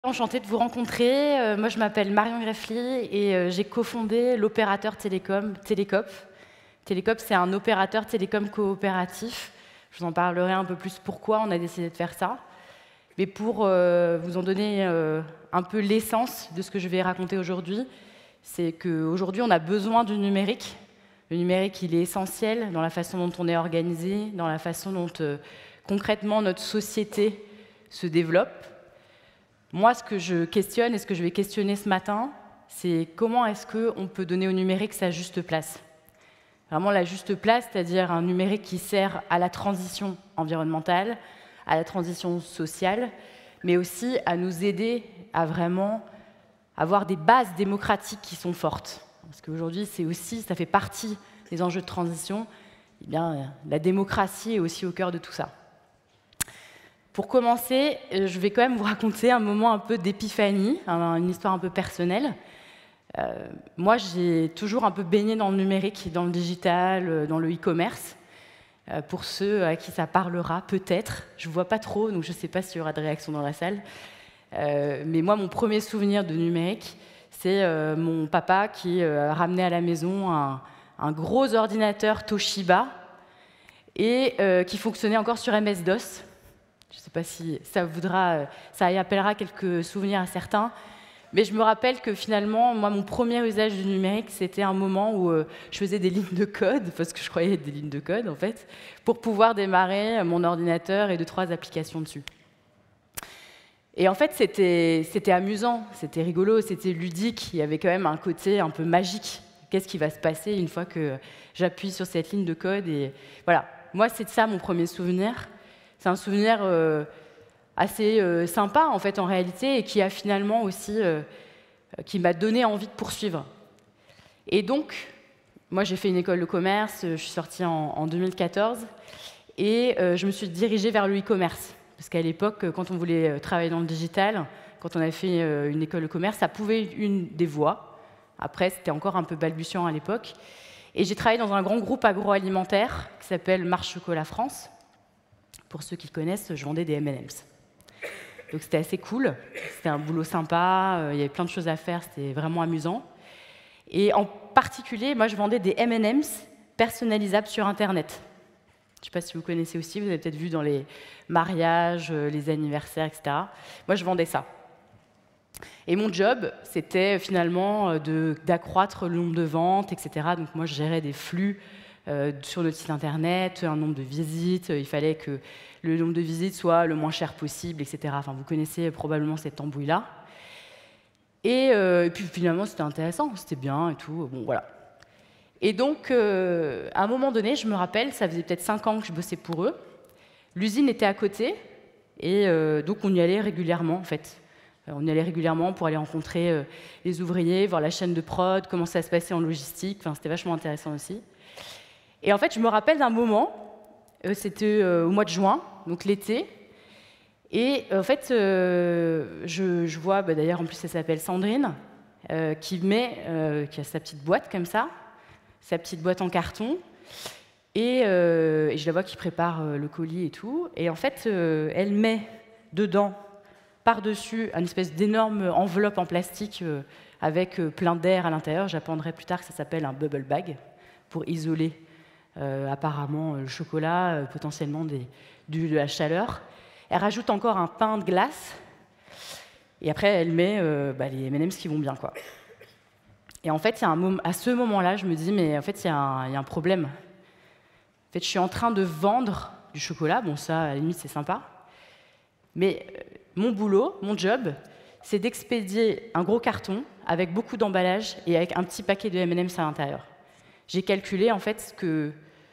Enchantée de vous rencontrer. Moi, je m'appelle Marion Greffly et j'ai cofondé l'opérateur télécom Télécope. Télécope, c'est un opérateur télécom coopératif. Je vous en parlerai un peu plus pourquoi on a décidé de faire ça. Mais pour vous en donner un peu l'essence de ce que je vais raconter aujourd'hui, c'est qu'aujourd'hui, on a besoin du numérique. Le numérique, il est essentiel dans la façon dont on est organisé, dans la façon dont concrètement notre société se développe. Moi, ce que je questionne et ce que je vais questionner ce matin, c'est comment est-ce qu'on peut donner au numérique sa juste place. Vraiment la juste place, c'est-à-dire un numérique qui sert à la transition environnementale, à la transition sociale, mais aussi à nous aider à vraiment avoir des bases démocratiques qui sont fortes. Parce qu'aujourd'hui, ça fait partie des enjeux de transition. Eh bien, la démocratie est aussi au cœur de tout ça. Pour commencer, je vais quand même vous raconter un moment un peu d'épiphanie, une histoire un peu personnelle. Moi, j'ai toujours un peu baigné dans le numérique, dans le digital, dans le e-commerce. Pour ceux à qui ça parlera, peut-être. Je ne vois pas trop, donc je ne sais pas s'il y aura de réactions dans la salle. Mais moi, mon premier souvenir de numérique, c'est mon papa qui a ramené à la maison un gros ordinateur Toshiba et qui fonctionnait encore sur MS-DOS. Je ne sais pas si ça y appellera quelques souvenirs à certains, mais je me rappelle que finalement, moi, mon premier usage du numérique, c'était un moment où je faisais des lignes de code, parce que je croyais être des lignes de code, en fait, pour pouvoir démarrer mon ordinateur et 2-3 applications dessus. Et en fait, c'était amusant, c'était rigolo, c'était ludique, il y avait quand même un côté un peu magique. Qu'est-ce qui va se passer une fois que j'appuie sur cette ligne de code et voilà. Moi, c'est de ça mon premier souvenir. C'est un souvenir assez sympa, en fait, en réalité, et qui a finalement aussi qui m'a donné envie de poursuivre. Et donc, moi, j'ai fait une école de commerce, je suis sortie en 2014, et je me suis dirigée vers le e-commerce. Parce qu'à l'époque, quand on voulait travailler dans le digital, quand on avait fait une école de commerce, ça pouvait être une des voies. Après, c'était encore un peu balbutiant à l'époque. Et j'ai travaillé dans un grand groupe agroalimentaire qui s'appelle Mars Chocolat France. Pour ceux qui connaissent, je vendais des M&M's. Donc c'était assez cool, c'était un boulot sympa, il y avait plein de choses à faire, c'était vraiment amusant. Et en particulier, moi je vendais des M&M's personnalisables sur Internet. Je ne sais pas si vous connaissez aussi, vous avez peut-être vu dans les mariages, les anniversaires, etc. Moi je vendais ça. Et mon job, c'était finalement d'accroître le nombre de ventes, etc. Donc moi je gérais des flux sur notre site internet, un nombre de visites, il fallait que le nombre de visites soit le moins cher possible, etc. Enfin, vous connaissez probablement cette embrouille-là. Et puis finalement, c'était intéressant, c'était bien et tout, bon voilà. Et donc, à un moment donné, je me rappelle, ça faisait peut-être 5 ans que je bossais pour eux, l'usine était à côté, et donc on y allait régulièrement, en fait. On y allait régulièrement pour aller rencontrer les ouvriers, voir la chaîne de prod, comment ça se passait en logistique, enfin, c'était vachement intéressant aussi. Et en fait, je me rappelle d'un moment, c'était au mois de juin, donc l'été, et en fait, je vois, d'ailleurs, en plus, elle s'appelle Sandrine, qui a sa petite boîte comme ça, sa petite boîte en carton, et je la vois qui prépare le colis et tout, et en fait, elle met dedans, par-dessus, une espèce d'énorme enveloppe en plastique avec plein d'air à l'intérieur. J'apprendrai plus tard que ça s'appelle un bubble bag, pour isoler apparemment le chocolat, potentiellement de la chaleur. Elle rajoute encore un pain de glace, et après elle met les M&M's qui vont bien, quoi. Et en fait, à ce moment-là, je me dis, mais en fait, il y a un problème. En fait, je suis en train de vendre du chocolat, bon ça, à la limite, c'est sympa, mais mon boulot, mon job, c'est d'expédier un gros carton avec beaucoup d'emballage et avec un petit paquet de M&M's à l'intérieur. J'ai calculé en fait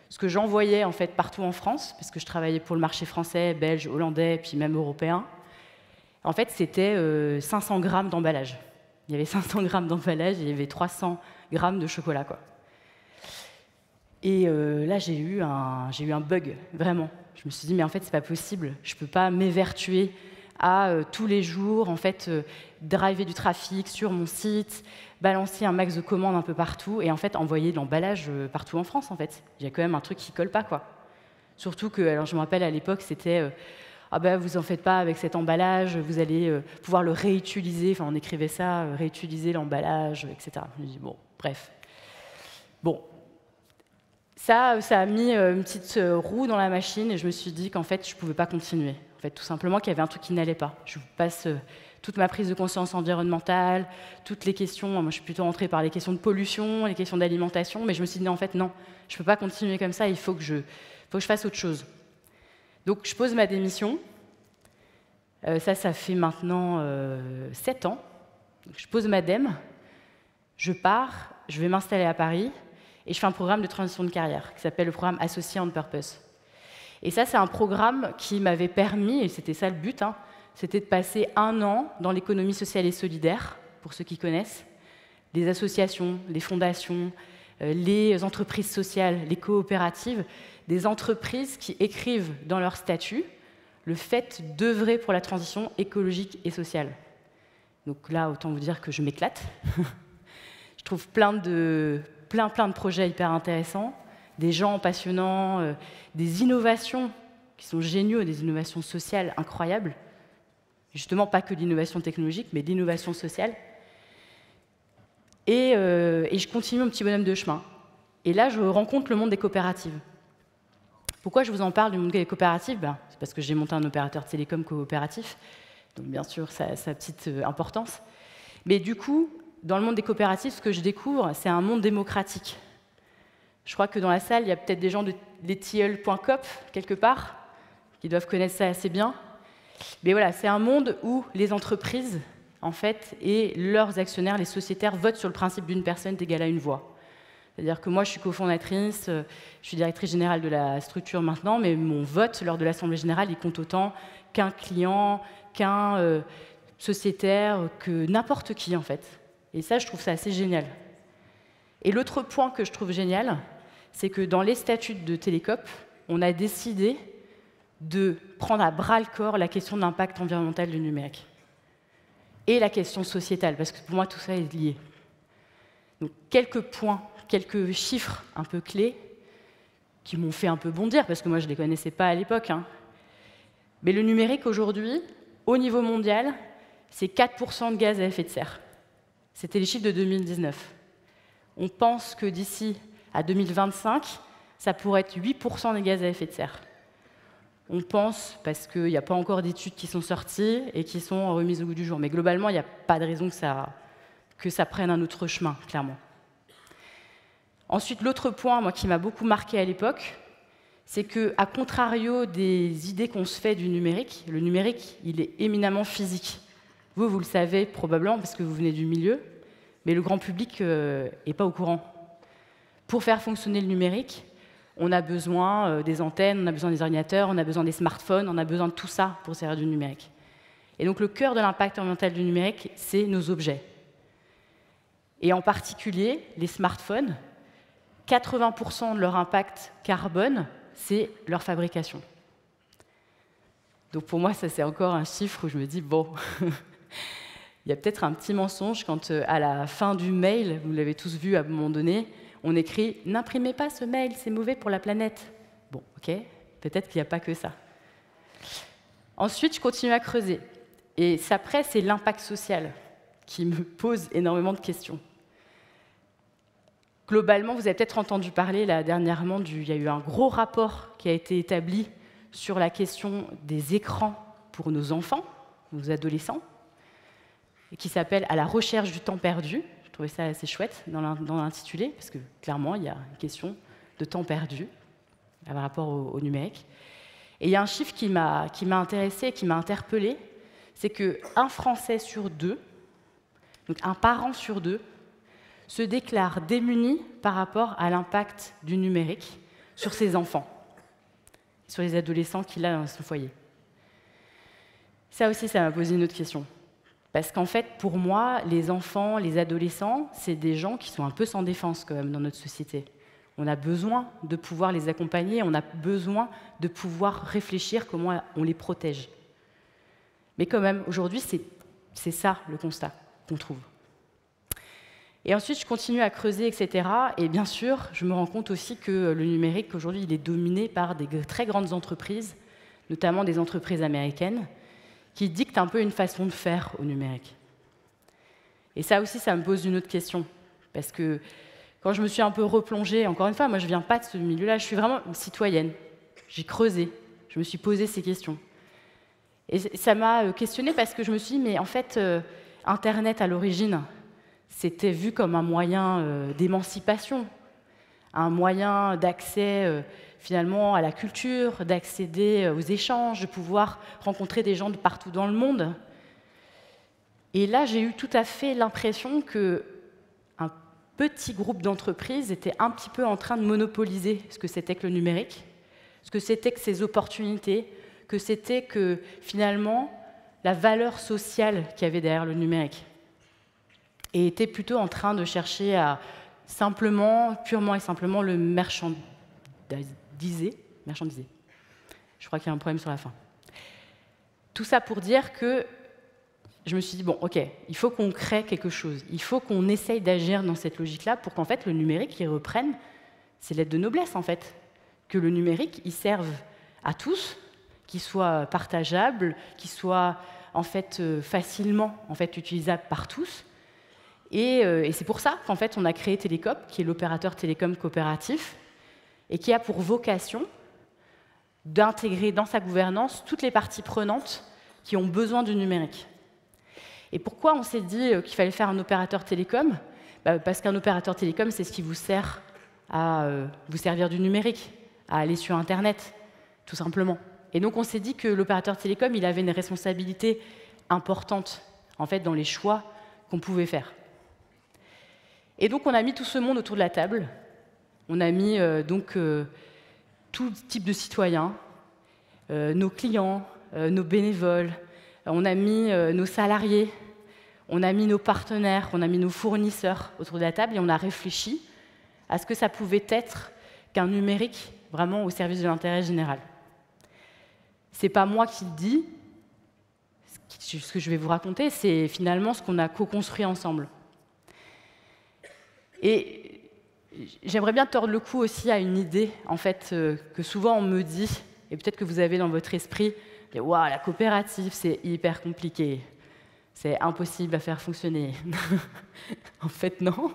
ce que j'envoyais en fait partout en France, parce que je travaillais pour le marché français, belge, hollandais, puis même européen. En fait, c'était 500 grammes d'emballage. Il y avait 500 grammes d'emballage et il y avait 300 grammes de chocolat, quoi. Et là, j'ai eu un bug, vraiment. Je me suis dit, mais en fait, c'est pas possible. Je peux pas m'évertuer à tous les jours, en fait, driver du trafic sur mon site, balancer un max de commandes un peu partout et en fait envoyer de l'emballage partout en France, en fait. Il y a quand même un truc qui colle pas, quoi. Surtout que, alors je me rappelle à l'époque, c'était ah ben vous en faites pas avec cet emballage, vous allez pouvoir le réutiliser. Enfin, on écrivait ça, réutiliser l'emballage, etc. Je me dis bon, bref. Bon, ça a mis une petite roue dans la machine et je me suis dit qu'en fait, je ne pouvais pas continuer. En fait, tout simplement qu'il y avait un truc qui n'allait pas. Je vous passe toute ma prise de conscience environnementale, toutes les questions. Moi, je suis plutôt entrée par les questions de pollution, les questions d'alimentation, mais je me suis dit en fait non, je ne peux pas continuer comme ça. Il faut que je fasse autre chose. Donc, je pose ma démission. Ça fait maintenant 7 ans. Donc, je pose ma dème, je pars, je vais m'installer à Paris et je fais un programme de transition de carrière qui s'appelle le programme Associé on Purpose. Et ça, c'est un programme qui m'avait permis, et c'était ça le but, c'était de passer 1 an dans l'économie sociale et solidaire, pour ceux qui connaissent, les associations, les fondations, les entreprises sociales, les coopératives, des entreprises qui écrivent dans leur statut le fait d'œuvrer pour la transition écologique et sociale. Donc là, autant vous dire que je m'éclate. Je trouve plein de projets hyper intéressants, des gens passionnants, des innovations qui sont géniaux, des innovations sociales incroyables. Justement, pas que l'innovation technologique, mais l'innovation sociale. Et je continue mon petit bonhomme de chemin. Et là, je rencontre le monde des coopératives. Pourquoi je vous en parle du monde des coopératives? C'est parce que j'ai monté un opérateur télécom coopératif, donc bien sûr, ça a sa petite importance. Mais du coup, dans le monde des coopératives, ce que je découvre, c'est un monde démocratique. Je crois que dans la salle, il y a peut-être des gens de tilleul.coop, quelque part, qui doivent connaître ça assez bien. Mais voilà, c'est un monde où les entreprises, en fait, et leurs actionnaires, les sociétaires, votent sur le principe d'une personne égale à une voix. C'est-à-dire que moi, je suis cofondatrice, je suis directrice générale de la structure maintenant, mais mon vote lors de l'Assemblée générale, il compte autant qu'un client, qu'un sociétaire, que n'importe qui, en fait. Et ça, je trouve ça assez génial. Et l'autre point que je trouve génial, c'est que dans les statuts de Télécoop, on a décidé de prendre à bras-le-corps la question de l'impact environnemental du numérique. Et la question sociétale, parce que pour moi, tout ça est lié. Donc, quelques points, quelques chiffres un peu clés qui m'ont fait un peu bondir, parce que moi, je ne les connaissais pas à l'époque. Mais le numérique, aujourd'hui, au niveau mondial, c'est 4% de gaz à effet de serre. C'était les chiffres de 2019. On pense que d'ici à 2025, ça pourrait être 8% des gaz à effet de serre. On pense, parce qu'il n'y a pas encore d'études qui sont sorties et qui sont remises au goût du jour. Mais globalement, il n'y a pas de raison que ça prenne un autre chemin, clairement. Ensuite, l'autre point, moi, qui m'a beaucoup marqué à l'époque, c'est qu'à contrario des idées qu'on se fait du numérique, le numérique, il est éminemment physique. Vous le savez probablement parce que vous venez du milieu, mais le grand public n'est pas au courant. Pour faire fonctionner le numérique, on a besoin des antennes, on a besoin des ordinateurs, on a besoin des smartphones, on a besoin de tout ça pour servir du numérique. Et donc le cœur de l'impact environnemental du numérique, c'est nos objets. Et en particulier, les smartphones, 80% de leur impact carbone, c'est leur fabrication. Donc pour moi, ça c'est encore un chiffre où je me dis, bon, il y a peut-être un petit mensonge quand à la fin du mail, vous l'avez tous vu à un moment donné, on écrit « N'imprimez pas ce mail, c'est mauvais pour la planète ». Bon, ok, peut-être qu'il n'y a pas que ça. Ensuite, je continue à creuser. Et après, c'est l'impact social qui me pose énormément de questions. Globalement, vous avez peut-être entendu parler là, dernièrement, il y a eu un gros rapport qui a été établi sur la question des écrans pour nos enfants, nos adolescents, et qui s'appelle « À la recherche du temps perdu ». Je trouvais ça assez chouette dans l'intitulé, parce que clairement, il y a une question de temps perdu par rapport au numérique. Et il y a un chiffre qui m'a intéressé, qui m'a interpellé, c'est qu'un Français sur deux, donc un parent sur deux, se déclare démuni par rapport à l'impact du numérique sur ses enfants, sur les adolescents qu'il a dans son foyer. Ça aussi, ça m'a posé une autre question. Parce qu'en fait, pour moi, les enfants, les adolescents, c'est des gens qui sont un peu sans défense quand même dans notre société. On a besoin de pouvoir les accompagner, on a besoin de pouvoir réfléchir comment on les protège. Mais quand même, aujourd'hui, c'est ça le constat qu'on trouve. Et ensuite, je continue à creuser, etc. Et bien sûr, je me rends compte aussi que le numérique, aujourd'hui, il est dominé par des très grandes entreprises, notamment des entreprises américaines, qui dictent un peu une façon de faire au numérique. Et ça aussi, ça me pose une autre question. Parce que quand je me suis un peu replongée, encore une fois, moi je ne viens pas de ce milieu-là, je suis vraiment une citoyenne. J'ai creusé, je me suis posé ces questions. Et ça m'a questionnée parce que je me suis dit, mais en fait, Internet à l'origine, c'était vu comme un moyen d'émancipation, un moyen d'accès finalement à la culture, d'accéder aux échanges, de pouvoir rencontrer des gens de partout dans le monde. Et là, j'ai eu tout à fait l'impression qu'un petit groupe d'entreprises était un petit peu en train de monopoliser ce que c'était que le numérique, ce que c'était que ces opportunités, que c'était que finalement la valeur sociale qu'il y avait derrière le numérique. Et était plutôt en train de chercher à purement et simplement le marchandiser. Je crois qu'il y a un problème sur la fin. Tout ça pour dire que je me suis dit, bon, ok, il faut qu'on crée quelque chose. Il faut qu'on essaye d'agir dans cette logique-là pour qu'en fait, le numérique, il reprenne ses lettres de noblesse, en fait. Que le numérique, il serve à tous, qu'il soit partageable, qu'il soit en fait facilement utilisable par tous. Et c'est pour ça qu'en fait, on a créé Télécoop, qui est l'opérateur télécom coopératif, et qui a pour vocation d'intégrer dans sa gouvernance toutes les parties prenantes qui ont besoin du numérique. Et pourquoi on s'est dit qu'il fallait faire un opérateur télécom? Parce qu'un opérateur télécom, c'est ce qui vous sert à vous servir du numérique, à aller sur Internet, tout simplement. Et donc on s'est dit que l'opérateur télécom, il avait une responsabilité importante, en fait, dans les choix qu'on pouvait faire. Et donc on a mis tout ce monde autour de la table. On a mis tout type de citoyens, nos clients, nos bénévoles, on a mis nos salariés, on a mis nos partenaires, on a mis nos fournisseurs autour de la table et on a réfléchi à ce que ça pouvait être qu'un numérique vraiment au service de l'intérêt général. C'est pas moi qui le dis, ce que je vais vous raconter, c'est finalement ce qu'on a co-construit ensemble. Et j'aimerais bien tordre le cou aussi à une idée, en fait, que souvent on me dit, et peut-être que vous avez dans votre esprit, « Waouh, la coopérative, c'est hyper compliqué, c'est impossible à faire fonctionner. » En fait, non.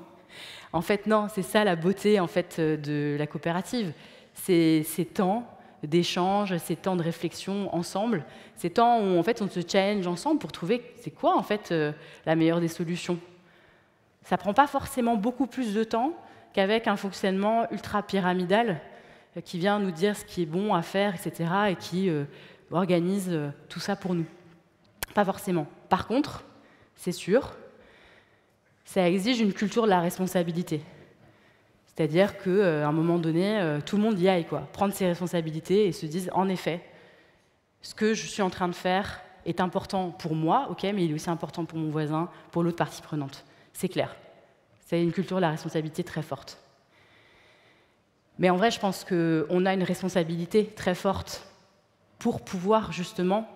En fait, non, c'est ça la beauté en fait, de la coopérative. C'est ces temps d'échange, ces temps de réflexion ensemble, ces temps où en fait, on se challenge ensemble pour trouver c'est quoi en fait, la meilleure des solutions. Ça ne prend pas forcément beaucoup plus de temps qu'avec un fonctionnement ultra-pyramidal qui vient nous dire ce qui est bon à faire, etc., et qui organise tout ça pour nous. Pas forcément. Par contre, c'est sûr, ça exige une culture de la responsabilité. C'est-à-dire qu'à un moment donné, tout le monde y aille, quoi. Prendre ses responsabilités et se dise, en effet, ce que je suis en train de faire est important pour moi, ok, mais il est aussi important pour mon voisin, pour l'autre partie prenante. C'est clair. C'est une culture de la responsabilité très forte. Mais en vrai, je pense qu'on a une responsabilité très forte pour pouvoir justement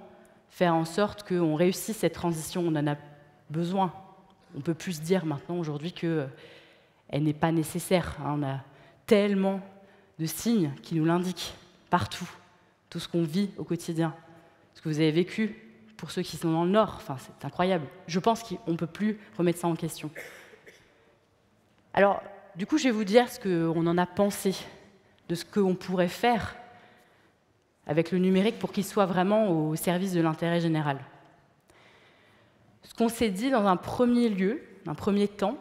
faire en sorte qu'on réussisse cette transition. On en a besoin. On peut plus se dire maintenant, aujourd'hui, qu'elle n'est pas nécessaire. On a tellement de signes qui nous l'indiquent partout, tout ce qu'on vit au quotidien, ce que vous avez vécu pour ceux qui sont dans le Nord. Enfin, c'est incroyable. Je pense qu'on ne peut plus remettre ça en question. Alors, du coup, je vais vous dire ce qu'on en a pensé, de ce qu'on pourrait faire avec le numérique pour qu'il soit vraiment au service de l'intérêt général. Ce qu'on s'est dit dans un premier lieu, un premier temps,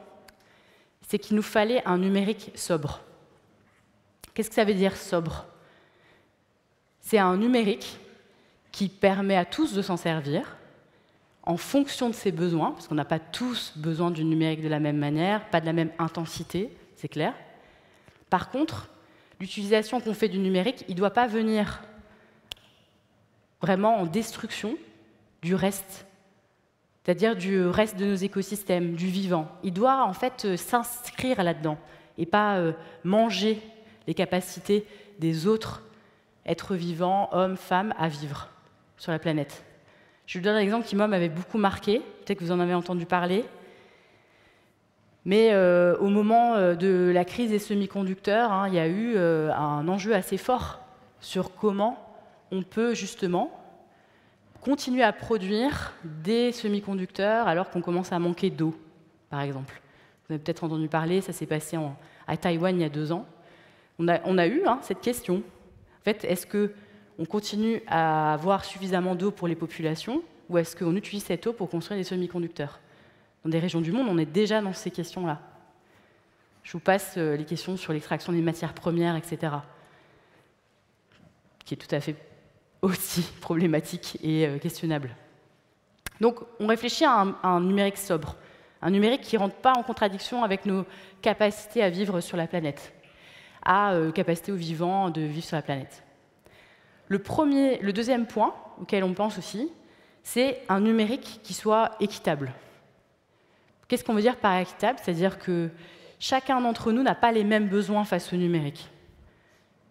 c'est qu'il nous fallait un numérique sobre. Qu'est-ce que ça veut dire sobre? C'est un numérique qui permet à tous de s'en servir en fonction de ses besoins, parce qu'on n'a pas tous besoin du numérique de la même manière, pas de la même intensité, c'est clair. Par contre, l'utilisation qu'on fait du numérique, il ne doit pas venir vraiment en destruction du reste, c'est-à-dire du reste de nos écosystèmes, du vivant. Il doit en fait s'inscrire là-dedans et pas manger les capacités des autres êtres vivants, hommes, femmes, à vivre sur la planète. Je vous donne un exemple qui, moi, m'avait beaucoup marqué. Peut-être que vous en avez entendu parler. Mais au moment de la crise des semi-conducteurs, il y a eu un enjeu assez fort sur comment on peut justement continuer à produire des semi-conducteurs alors qu'on commence à manquer d'eau, par exemple. Vous avez peut-être entendu parler, ça s'est passé à Taïwan il y a 2 ans. On a eu cette question. En fait, est-ce qu'on continue à avoir suffisamment d'eau pour les populations ou est-ce qu'on utilise cette eau pour construire des semi-conducteurs? Dans des régions du monde, on est déjà dans ces questions-là. Je vous passe les questions sur l'extraction des matières premières, etc., qui est tout à fait aussi problématique et questionnable. Donc, on réfléchit à un numérique sobre, un numérique qui ne rentre pas en contradiction avec nos capacités à vivre sur la planète, capacité aux vivants de vivre sur la planète. Le deuxième point auquel on pense aussi, c'est un numérique qui soit équitable. Qu'est-ce qu'on veut dire par équitable? C'est-à-dire que chacun d'entre nous n'a pas les mêmes besoins face au numérique.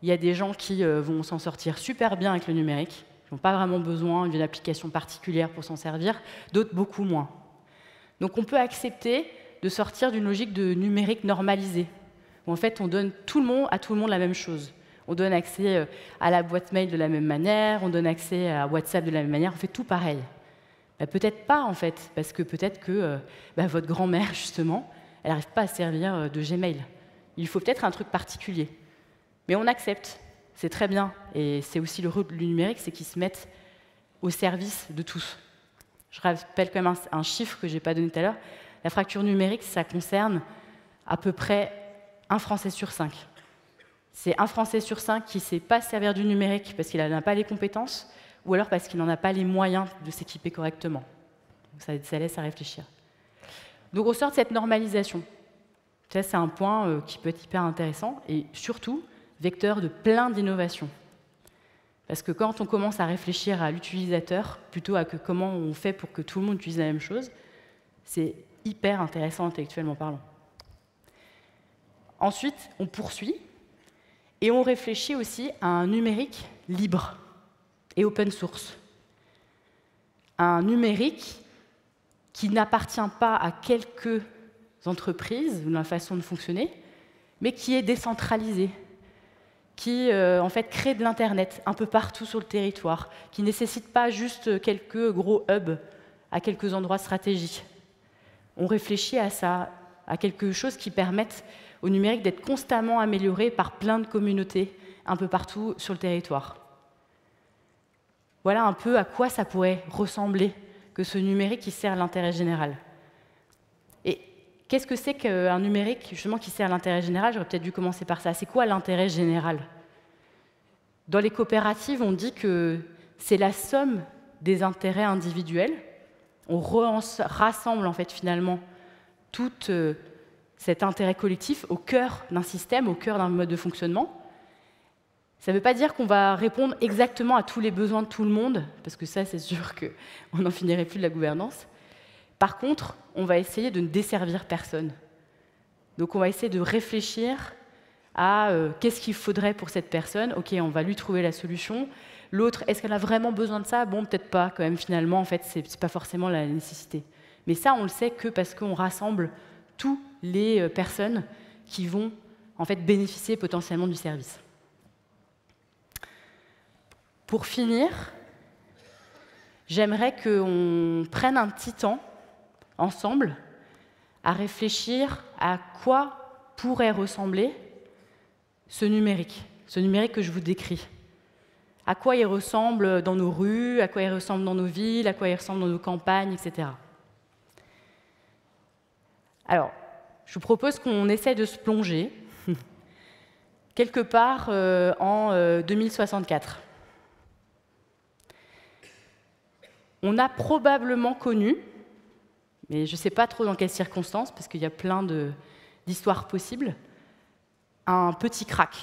Il y a des gens qui vont s'en sortir super bien avec le numérique, qui n'ont pas vraiment besoin d'une application particulière pour s'en servir, d'autres beaucoup moins. Donc on peut accepter de sortir d'une logique de numérique normalisé, où en fait on donne à tout le monde la même chose. On donne accès à la boîte mail de la même manière, on donne accès à WhatsApp de la même manière, on fait tout pareil. Peut-être pas en fait, parce que peut-être que votre grand-mère justement, elle n'arrive pas à servir de Gmail. Il faut peut-être un truc particulier. Mais on accepte, c'est très bien. Et c'est aussi le rôle du numérique, c'est qu'ils se mettent au service de tous. Je rappelle quand même un chiffre que je n'ai pas donné tout à l'heure. La fracture numérique, ça concerne à peu près 1 Français sur 5. C'est 1 Français sur 5 qui ne sait pas servir du numérique parce qu'il n'a pas les compétences ou alors parce qu'il n'en a pas les moyens de s'équiper correctement. Donc ça laisse à réfléchir. Donc on sort de cette normalisation. Ça, c'est un point qui peut être hyper intéressant et surtout vecteur de plein d'innovations. Parce que quand on commence à réfléchir à l'utilisateur, plutôt à comment on fait pour que tout le monde utilise la même chose, c'est hyper intéressant intellectuellement parlant. Ensuite, on poursuit et on réfléchit aussi à un numérique libre et open source. Un numérique qui n'appartient pas à quelques entreprises ou la façon de fonctionner, mais qui est décentralisé, qui en fait crée de l'Internet un peu partout sur le territoire, qui ne nécessite pas juste quelques gros hubs à quelques endroits stratégiques. On réfléchit à ça, à quelque chose qui permette au numérique d'être constamment amélioré par plein de communautés un peu partout sur le territoire. Voilà un peu à quoi ça pourrait ressembler que ce numérique qui sert l'intérêt général. Et qu'est-ce que c'est qu'un numérique justement qui sert l'intérêt général? J'aurais peut-être dû commencer par ça. C'est quoi l'intérêt général? Dans les coopératives, on dit que c'est la somme des intérêts individuels. On rassemble en fait finalement tout cet intérêt collectif au cœur d'un système, au cœur d'un mode de fonctionnement. Ça ne veut pas dire qu'on va répondre exactement à tous les besoins de tout le monde, parce que ça, c'est sûr qu'on n'en finirait plus de la gouvernance. Par contre, on va essayer de ne desservir personne. Donc on va essayer de réfléchir à qu'est-ce qu'il faudrait pour cette personne. OK, on va lui trouver la solution. L'autre, est-ce qu'elle a vraiment besoin de ça? Bon, peut-être pas, quand même, finalement, en fait, c'est pas forcément la nécessité. Mais ça, on le sait que parce qu'on rassemble toutes les personnes qui vont en fait bénéficier potentiellement du service. Pour finir, j'aimerais qu'on prenne un petit temps, ensemble, à réfléchir à quoi pourrait ressembler ce numérique que je vous décris. À quoi il ressemble dans nos rues, à quoi il ressemble dans nos villes, à quoi il ressemble dans nos campagnes, etc. Alors, je vous propose qu'on essaie de se plonger quelque part en 2064. On a probablement connu, mais je ne sais pas trop dans quelles circonstances, parce qu'il y a plein d'histoires possibles, un petit crack.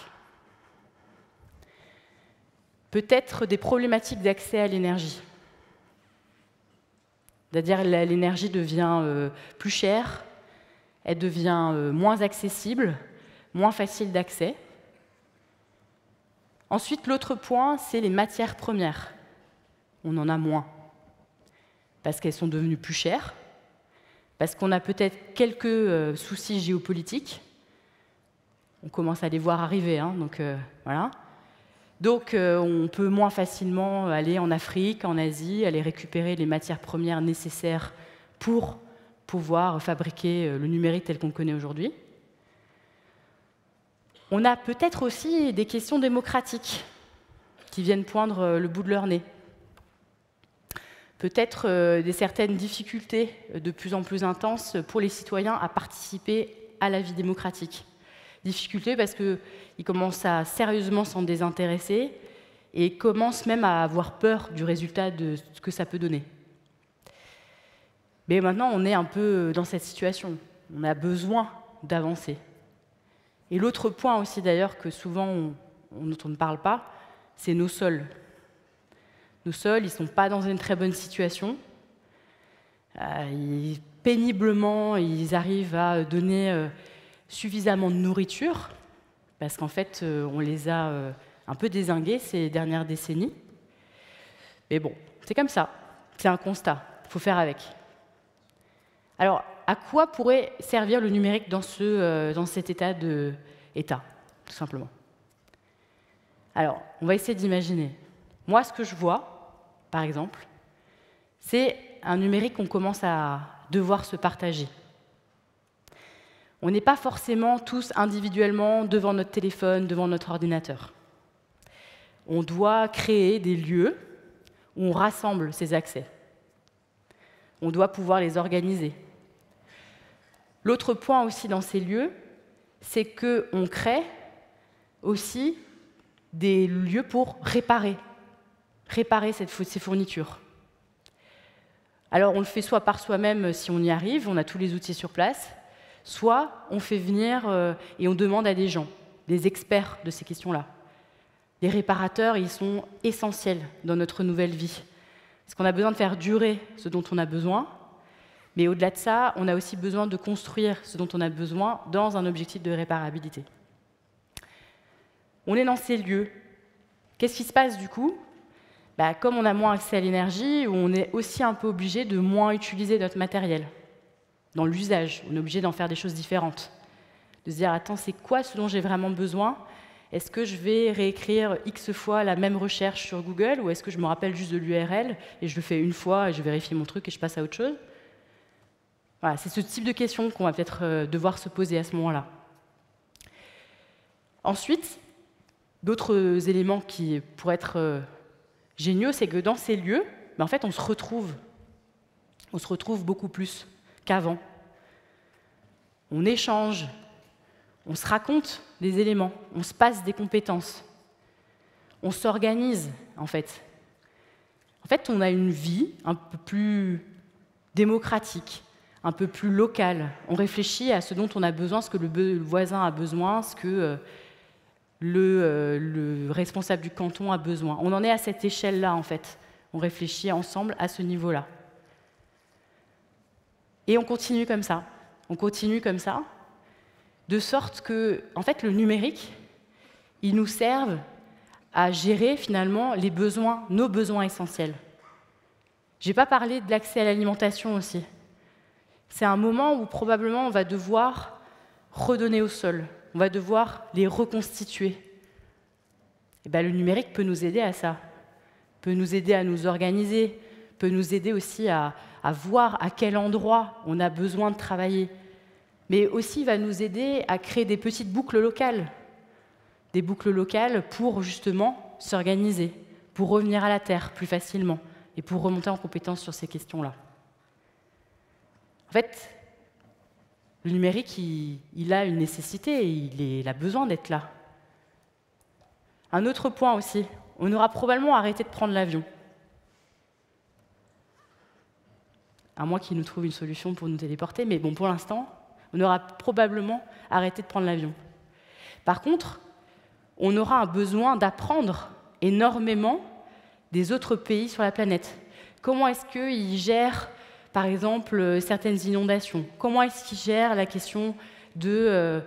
Peut-être des problématiques d'accès à l'énergie. C'est-à-dire l'énergie devient plus chère, elle devient moins accessible, moins facile d'accès. Ensuite, l'autre point, c'est les matières premières. On en a moins. Parce qu'elles sont devenues plus chères, parce qu'on a peut-être quelques soucis géopolitiques. On commence à les voir arriver, donc voilà. Donc, on peut moins facilement aller en Afrique, en Asie, aller récupérer les matières premières nécessaires pour pouvoir fabriquer le numérique tel qu'on le connaît aujourd'hui. On a peut-être aussi des questions démocratiques qui viennent poindre le bout de leur nez. Peut-être des certaines difficultés de plus en plus intenses pour les citoyens à participer à la vie démocratique. Difficultés parce qu'ils commencent à sérieusement s'en désintéresser et commencent même à avoir peur du résultat de ce que ça peut donner. Mais maintenant, on est un peu dans cette situation. On a besoin d'avancer. Et l'autre point aussi, d'ailleurs, que souvent dont on ne parle pas, c'est nos sols. Nos sols, ils ne sont pas dans une très bonne situation. Péniblement, ils arrivent à donner suffisamment de nourriture, parce qu'en fait, on les a un peu dézingués ces dernières décennies. Mais bon, c'est comme ça. C'est un constat. Il faut faire avec. Alors, à quoi pourrait servir le numérique dans cet état tout simplement? Alors, on va essayer d'imaginer. Moi, ce que je vois, par exemple, c'est un numérique qu'on commence à devoir se partager. On n'est pas forcément tous individuellement devant notre téléphone, devant notre ordinateur. On doit créer des lieux où on rassemble ces accès. On doit pouvoir les organiser. L'autre point aussi dans ces lieux, c'est qu'on crée aussi des lieux pour réparer ces fournitures. Alors on le fait soit par soi-même si on y arrive, on a tous les outils sur place, soit on fait venir et on demande à des gens, des experts de ces questions-là. Les réparateurs, ils sont essentiels dans notre nouvelle vie. Parce qu'on a besoin de faire durer ce dont on a besoin, mais au-delà de ça, on a aussi besoin de construire ce dont on a besoin dans un objectif de réparabilité. On est dans ces lieux. Qu'est-ce qui se passe du coup? Comme on a moins accès à l'énergie, on est aussi un peu obligé de moins utiliser notre matériel. Dans l'usage, on est obligé d'en faire des choses différentes. De se dire, attends, c'est quoi ce dont j'ai vraiment besoin? Est-ce que je vais réécrire X fois la même recherche sur Google, ou est-ce que je me rappelle juste de l'URL et je le fais une fois et je vérifie mon truc et je passe à autre chose? Voilà, c'est ce type de questions qu'on va peut-être devoir se poser à ce moment-là. Ensuite, d'autres éléments qui pourraient être géniaux, c'est que dans ces lieux, en fait, on se retrouve beaucoup plus qu'avant. On échange, on se raconte des éléments, on se passe des compétences, on s'organise, en fait. En fait, on a une vie un peu plus démocratique, un peu plus locale. On réfléchit à ce dont on a besoin, ce que le voisin a besoin, ce que le responsable du canton a besoin. On en est à cette échelle-là, en fait. On réfléchit ensemble à ce niveau-là. Et on continue comme ça. On continue comme ça, de sorte que, en fait, le numérique, il nous serve à gérer, finalement, les besoins, nos besoins essentiels. Je n'ai pas parlé de l'accès à l'alimentation aussi. C'est un moment où, probablement, on va devoir redonner au sol. On va devoir les reconstituer. Et le numérique peut nous aider à ça, peut nous aider à nous organiser, peut nous aider aussi à voir à quel endroit on a besoin de travailler, mais aussi va nous aider à créer des petites boucles locales, des boucles locales pour justement s'organiser, pour revenir à la terre plus facilement et pour remonter en compétence sur ces questions-là. En fait, le numérique, il a une nécessité, il a besoin d'être là. Un autre point aussi, on aura probablement arrêté de prendre l'avion. À moins qu'ils nous trouvent une solution pour nous téléporter, mais bon, pour l'instant, on aura probablement arrêté de prendre l'avion. Par contre, on aura un besoin d'apprendre énormément des autres pays sur la planète. Comment est-ce qu'ils gèrent, par exemple, certaines inondations? Comment est-ce qu'ils gèrent la question de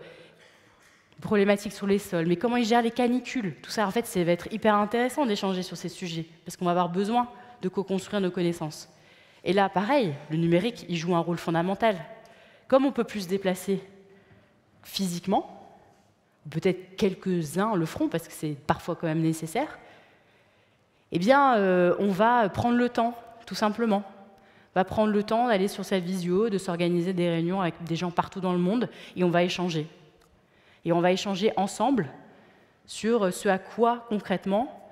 problématiques sur les sols? Mais comment ils gèrent les canicules? Tout ça, en fait, ça va être hyper intéressant d'échanger sur ces sujets, parce qu'on va avoir besoin de co-construire nos connaissances. Et là, pareil, le numérique, il joue un rôle fondamental. Comme on ne peut plus se déplacer physiquement, peut-être quelques-uns le feront parce que c'est parfois quand même nécessaire, eh bien, on va prendre le temps, tout simplement. On va prendre le temps d'aller sur sa visio, de s'organiser des réunions avec des gens partout dans le monde, et on va échanger. Et on va échanger ensemble sur ce à quoi, concrètement,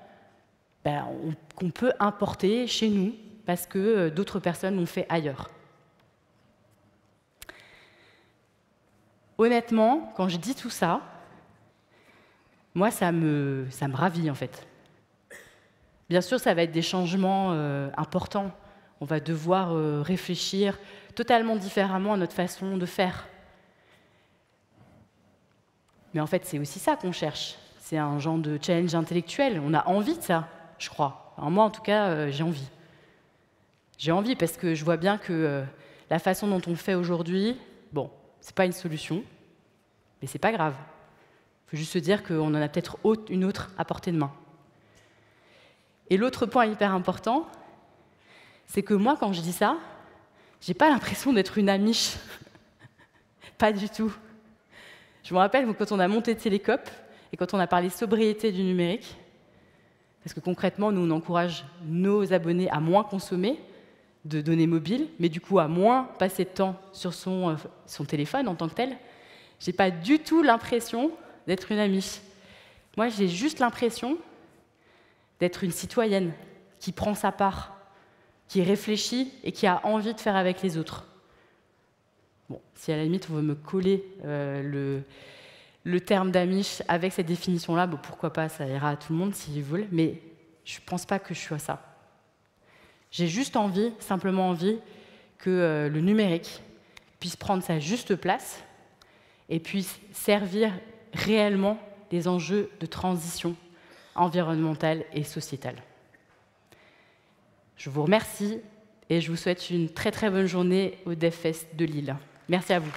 qu'on peut importer chez nous, parce que d'autres personnes l'ont fait ailleurs. Honnêtement, quand je dis tout ça, moi, ça me ravit, en fait. Bien sûr, ça va être des changements importants. On va devoir réfléchir totalement différemment à notre façon de faire. Mais en fait, c'est aussi ça qu'on cherche. C'est un genre de challenge intellectuel. On a envie de ça, je crois. Alors moi, en tout cas, j'ai envie. J'ai envie parce que je vois bien que la façon dont on le fait aujourd'hui, bon, c'est pas une solution, mais c'est pas grave. Il faut juste se dire qu'on en a peut-être une autre à portée de main. Et l'autre point hyper important, c'est que moi, quand je dis ça, j'ai pas l'impression d'être une amiche. Pas du tout. Je me rappelle quand on a monté Télécope et quand on a parlé sobriété du numérique, parce que concrètement, nous, on encourage nos abonnés à moins consommer de données mobiles, mais du coup à moins passer de temps sur son téléphone en tant que tel. J'ai pas du tout l'impression d'être une amiche. Moi, j'ai juste l'impression d'être une citoyenne qui prend sa part, qui réfléchit et qui a envie de faire avec les autres. Bon, si à la limite on veut me coller le terme d'amiche avec cette définition-là, bon, pourquoi pas, ça ira à tout le monde s'ils veulent, mais je ne pense pas que je sois ça. J'ai juste envie, simplement envie, que le numérique puisse prendre sa juste place et puisse servir réellement les enjeux de transition environnementale et sociétale. Je vous remercie et je vous souhaite une très très bonne journée au DevFest de Lille. Merci à vous.